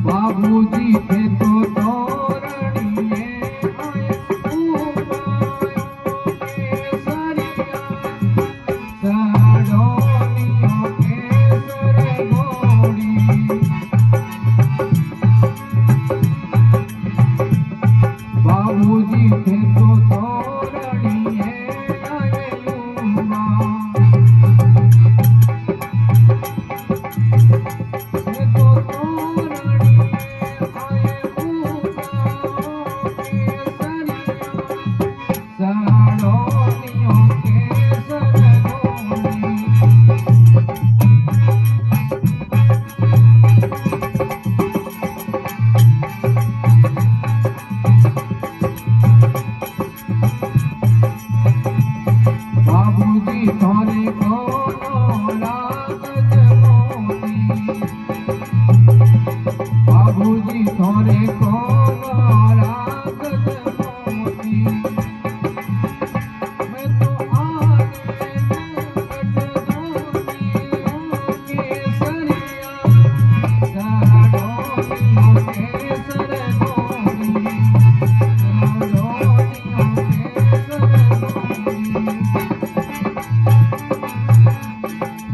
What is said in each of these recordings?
बाबूजी थे तो तोरणिए आए उमायों केसरिया सड़ोनियों केसर घोड़ी बाबूजी थे तो तोरणिए आए उमा बाबूजी थोड़े कोनो लागत मोती बाबूजी थोड़े कोनो लागत मोती मैं तो आने केसरिया सड़ोनियों केसर घोड़ी सड़ोनियों केसर घोड़ी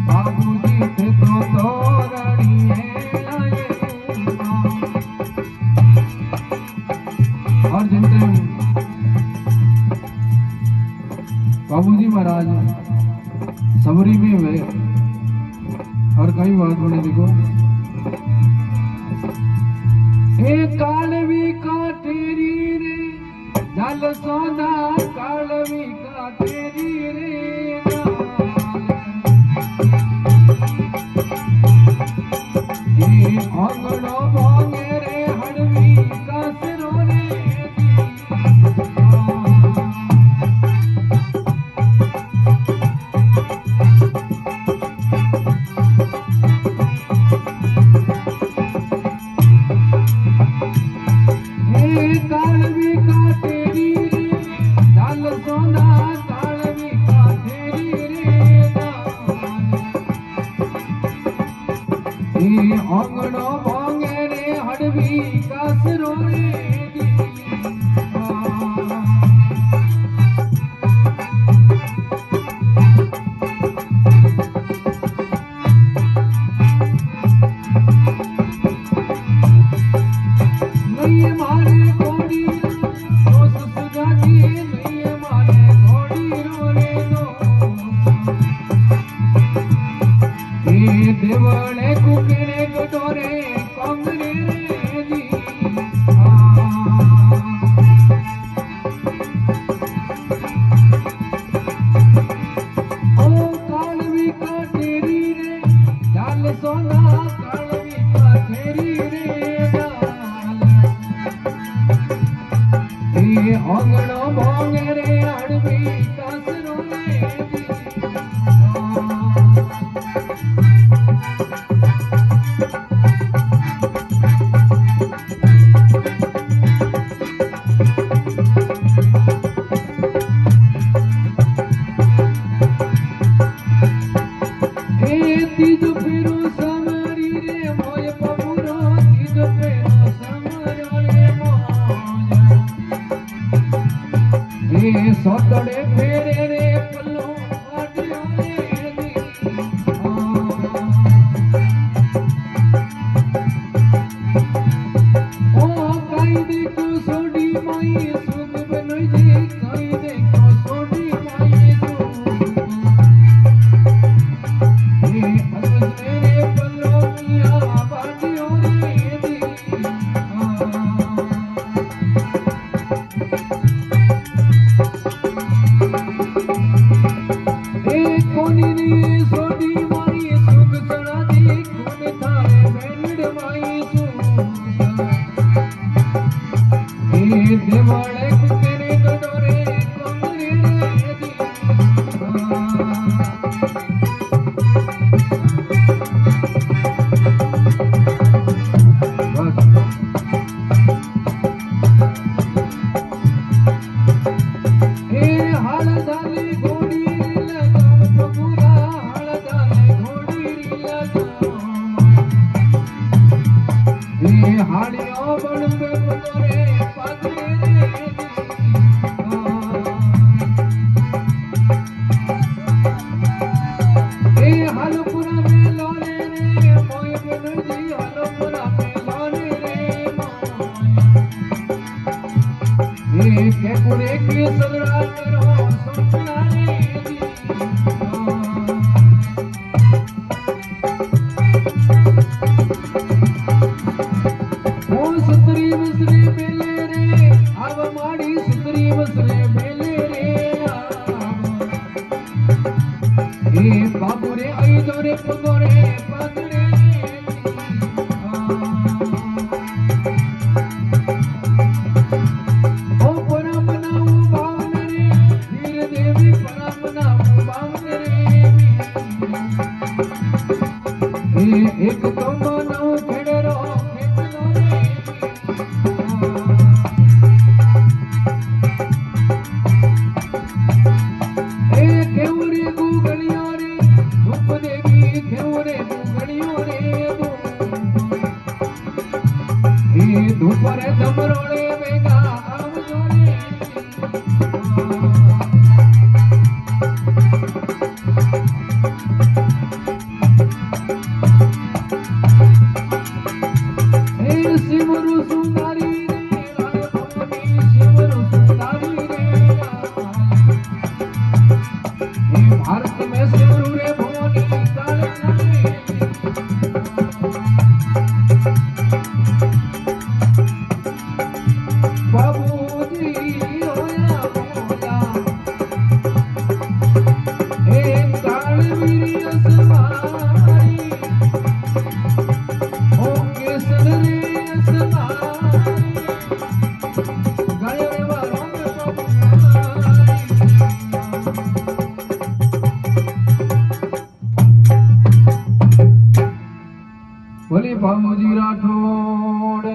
बाबूजी थे तो तोरणिए आए उमा और जनते बाबूजी महाराज सबरी में हुए और कई बात बने देखो ए कालवी का तेरी रे जल सोना कालवी का तेरी रे आंगड़ो भांगे रे हड़वी कसरो रे कालवी का तेरी रे लाल सोना कालवी का तेरी रे आंगड़ो भांगे रे हड़वी कसरो रे नहीं मारे घोड़ी दोस्त सुजाती नहीं मारे घोड़ी रोने दो देवले कुकरे कटोरे कांगरे रे दी ओ कालवी का तेरी रे लाल सोना कालवी का तेरी रे आंगड़ो भांगे रे हड़वी कसरो रे दी હે બાબુ રે આઈજો રે પગો રે પાતળે ઓ પરમનાવું બાવન રે વીર દેવી પરમનાવું બાવન રે હે એક તો મનાવ ખેડરો ખેડરો રે એ કેવું રે ગુગળિયો રે ધૂપ દેવી કેવું રે ગુગળિયો રે એ ધૂપ રે ધમરોળે વેગા આવજો રે એ શિવરુ સુંદરી રે લાય ભવાની શિવરુ સુંદરી રે એ ભારત में शिवरू रे भवानी काले नामे बाबूजी होया मोला ए कालवीरी असमारी ओ केसर रे असमारी गायो रे वालों में बोले बाबूजी राठौड़